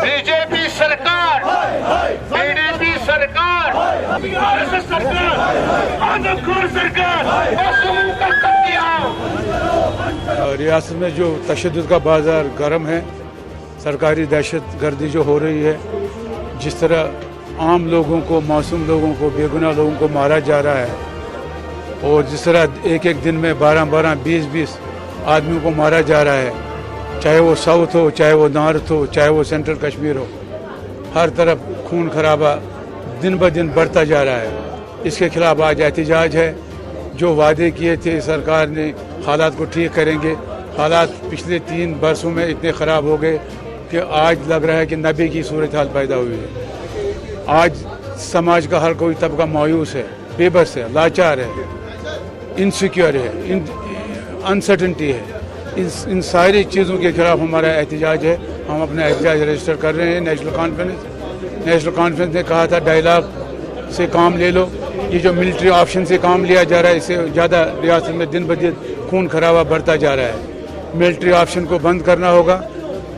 BJP सरकार, PDP सरकार, RSS सरकार, आदमखोर सरकार, रियासत में जो तशद्दुद का बाजार गर्म है, सरकारी दहशत गर्दी जो हो रही है, जिस तरह आम लोगों को, मासूम लोगों को, बेगुनाह लोगों को मारा जा रहा है, और जिस तरह एक एक दिन में 12-12, 20-20 आदमियों को मारा जा रहा है, चाहे वो साउथ हो, चाहे वो नॉर्थ हो, चाहे वो सेंट्रल कश्मीर हो, हर तरफ खून खराबा दिन ब दिन बढ़ता जा रहा है। इसके खिलाफ आज एहतजाज है। जो वादे किए थे सरकार ने हालात को ठीक करेंगे, हालात पिछले 3 बरसों में इतने ख़राब हो गए कि आज लग रहा है कि नबी की सूरत हाल पैदा हुई है। आज समाज का हर कोई तबका मायूस है, बेबस है, लाचार है, इनसिक्योर है, अनसर्टेनिटी है। इन सारी चीज़ों के खिलाफ हमारा एहतजाज है। हम अपना एहतजाज रजिस्टर कर रहे हैं। नेशनल कॉन्फ्रेंस ने कहा था डायलॉग से काम ले लो। ये जो मिलिट्री ऑप्शन से काम लिया जा रहा है, इससे ज़्यादा रियासत में दिन ब दिन खून खराबा बढ़ता जा रहा है। मिलिट्री ऑप्शन को बंद करना होगा,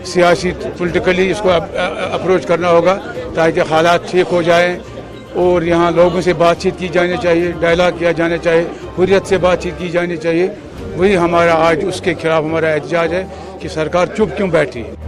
सियासी पॉलिटिकली इसको अप्रोच करना होगा ताकि हालात ठीक हो जाएं, और यहाँ लोगों से बातचीत की जानी चाहिए, डायलॉग किया जाना चाहिए, हुर्रियत से बातचीत की जानी चाहिए। वही हमारा आज उसके खिलाफ हमारा एहतजाज है कि सरकार चुप क्यों बैठी है।